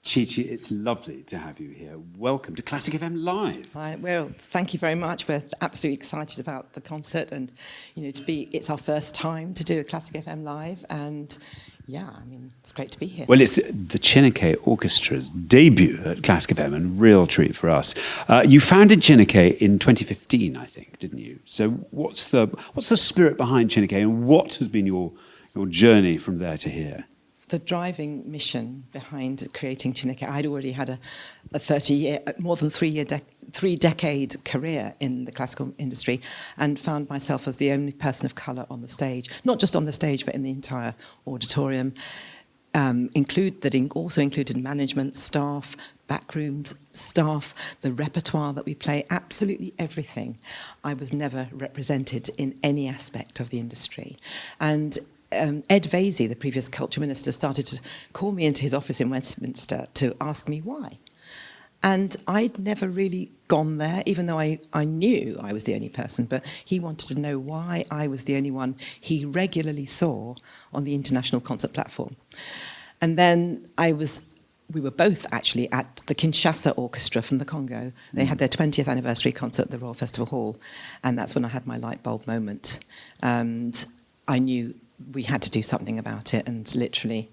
Chi-Chi, it's lovely to have you here. Welcome to Classic FM Live. Well, thank you very much. We're absolutely excited about the concert, and it's our first time to do a Classic FM Live, and yeah, I mean, it's great to be here. Well, it's the Chineke Orchestra's debut at Classic FM, and real treat for us. You founded Chineke in 2015, I think, didn't you? So what's the spirit behind Chineke, and what has been your journey from there to here? The driving mission behind creating Chineke, I'd already had a more than three-decade career in the classical industry, and found myself as the only person of colour on the stage, not just on the stage, but in the entire auditorium. Also included management, staff, backroom staff, the repertoire that we play, absolutely everything. I was never represented in any aspect of the industry. And Ed Vaizey, the previous culture minister, started to call me into his office in Westminster to ask me why. And I'd never really gone there, even though I knew I was the only person, but he wanted to know why I was the only one he regularly saw on the international concert platform. And then we were both actually at the Kinshasa Orchestra from the Congo. They had their 20th anniversary concert at the Royal Festival Hall, and that's when I had my light bulb moment. And I knew we had to do something about it, and literally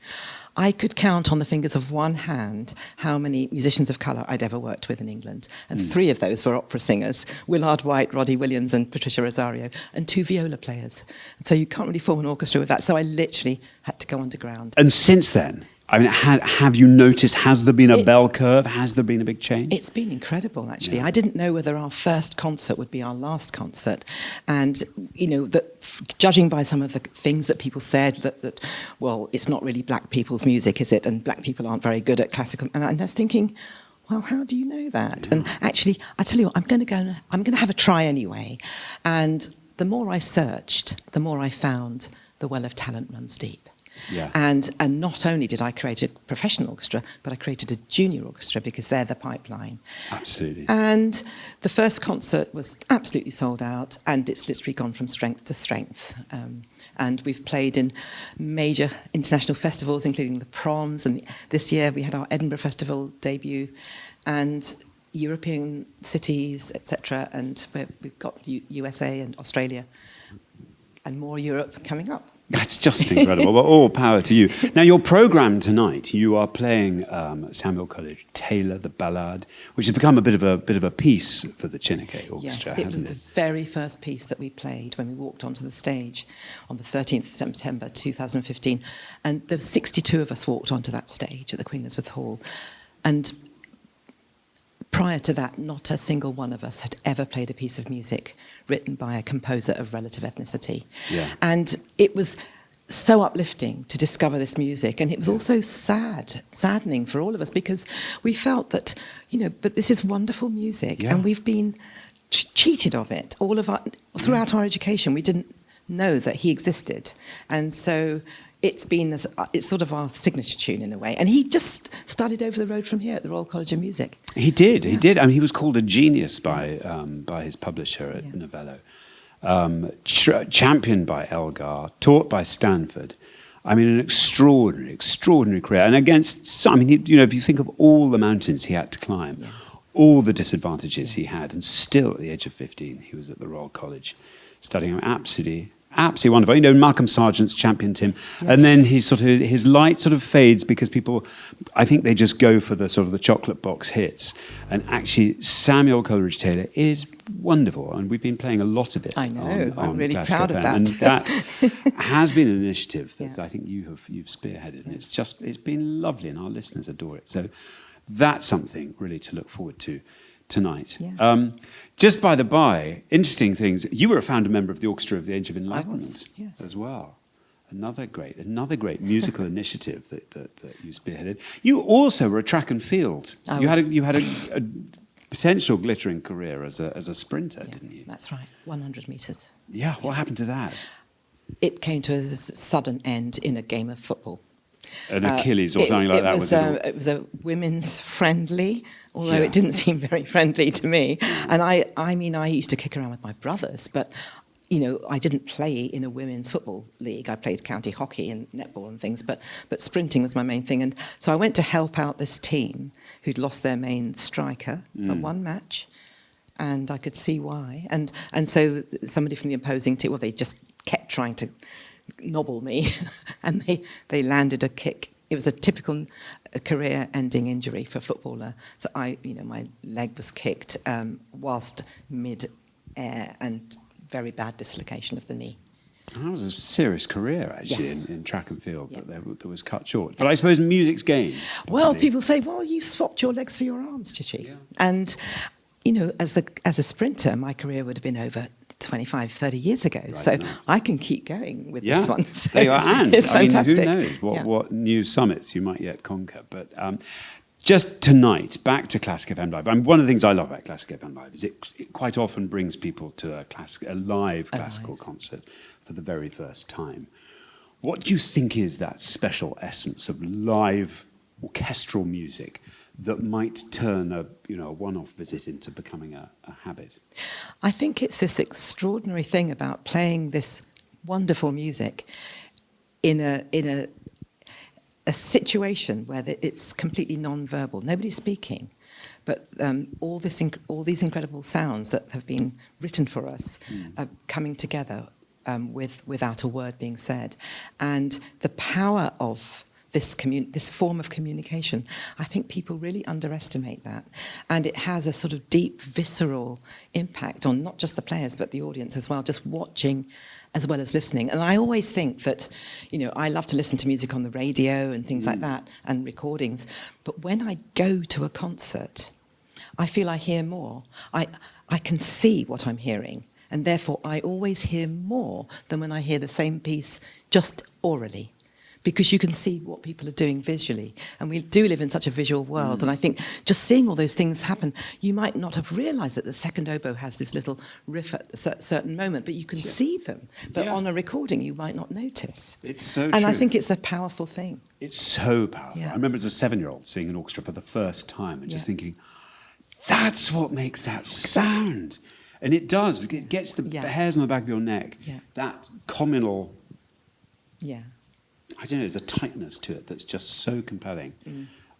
I could count on the fingers of one hand how many musicians of colour I'd ever worked with in England, and three of those were opera singers: Willard White, Roddy Williams and Patricia Rosario, and two viola players. And so you can't really form an orchestra with that, so I literally had to go underground. And since then, I mean, have you noticed, has there been a bell curve? Has there been a big change? It's been incredible, actually. Yeah. I didn't know whether our first concert would be our last concert. And, judging by some of the things that people said, that well, it's not really black people's music, is it? And black people aren't very good at classical. And I was thinking, well, how do you know that? Yeah. And actually, I tell you what, I'm going to have a try anyway. And the more I searched, the more I found the well of talent runs deep. Yeah. And not only did I create a professional orchestra, but I created a junior orchestra, because they're the pipeline. Absolutely. And the first concert was absolutely sold out, and it's literally gone from strength to strength. And we've played in major international festivals, including the Proms, and this year we had our Edinburgh Festival debut, and European cities, etc. And we've got USA and Australia, and more Europe coming up. That's just incredible. Well, all power to you. Now, your programme tonight, you are playing Samuel Coleridge Taylor, the Ballad, which has become a bit of a piece for the Chineke Orchestra, Yes, it was the very first piece that we played when we walked onto the stage on the 13th of September 2015. And there were 62 of us walked onto that stage at the Queen Elizabeth Hall. And prior to that, not a single one of us had ever played a piece of music written by a composer of relative ethnicity. Yeah. And it was so uplifting to discover this music, and it was also saddening for all of us, because we felt that, but this is wonderful music, and we've been cheated of it throughout our education. We didn't know that he existed, and so it's sort of our signature tune in a way. And he just studied over the road from here at the Royal College of Music. He did. I mean, he was called a genius by his publisher at Novello. Championed by Elgar, taught by Stanford. I mean, an extraordinary career. And if you think of all the mountains he had to climb, all the disadvantages he had, and still at the age of 15, he was at the Royal College studying. Absolutely wonderful. Malcolm Sargent's championed him, and then his light sort of fades, because people, I think they just go for the sort of the chocolate box hits. And actually, Samuel Coleridge Taylor is wonderful, and we've been playing a lot of it. I know. I'm really Classic proud FM, of that. and that has been an initiative that I think you've spearheaded, and it's been lovely, and our listeners adore it. So that's something really to look forward to tonight. Yes. Just by the by, interesting things. You were a founder member of the Orchestra of the Age of Enlightenment as well. Another great musical initiative that you spearheaded. You also were a track and field. You had a potential glittering career as a sprinter, didn't you? That's right. 100 metres. Yeah. What happened to that? It came to a sudden end in a game of football. An Achilles or something like that? It was a women's friendly, although it didn't seem very friendly to me. And I used to kick around with my brothers, but you know, I didn't play in a women's football league. I played county hockey and netball and things, but sprinting was my main thing. And so I went to help out this team who'd lost their main striker for one match, and I could see why. And so somebody from the opposing team, well, they just kept trying to nobble me, and they landed a kick. It was a typical career-ending injury for a footballer. So my leg was kicked whilst mid-air, and very bad dislocation of the knee. That was a serious career, actually, in track and field, that was cut short. But I suppose music's gained. Possibly. Well, people say, well, you swapped your legs for your arms, Chichi. Yeah. And, you know, as a sprinter, my career would have been over 25, 30 years ago. Right, so I can keep going with this one. So it's fantastic. Who knows what new summits you might yet conquer. But just tonight, back to Classic FM Live. One of the things I love about Classic FM Live is it quite often brings people to a live classical concert for the very first time. What do you think is that special essence of live orchestral music that might turn a one-off visit into becoming a habit? I think it's this extraordinary thing about playing this wonderful music in a situation where it's completely non-verbal. Nobody's speaking, but all these incredible sounds that have been written for us are coming together without a word being said, and the power of this form of communication, I think people really underestimate that, and it has a sort of deep, visceral impact on not just the players but the audience as well, just watching as well as listening. And I always think that, I love to listen to music on the radio and things like that, and recordings, but when I go to a concert, I feel I hear more. I can see what I'm hearing, and therefore I always hear more than when I hear the same piece just orally, because you can see what people are doing visually. And we do live in such a visual world, and I think just seeing all those things happen, you might not have realised that the second oboe has this little riff at a certain moment, but you can see them. But on a recording, you might not notice. It's so and true. I think it's a powerful thing. It's so powerful. Yeah. I remember as a 7-year-old seeing an orchestra for the first time and just thinking, that's what makes that sound. And it does. It gets the hairs on the back of your neck. Yeah. That communal... Yeah. I don't know, there's a tightness to it that's just so compelling.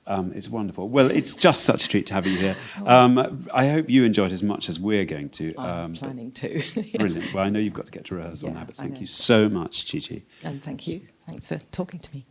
It's wonderful. Well, it's just such a treat to have you here. I hope you enjoyed as much as we're going to. I'm planning to. Yes. Brilliant. Well, I know you've got to get to rehearsal now, but thank you so much, Chichi. And thank you. Thanks for talking to me.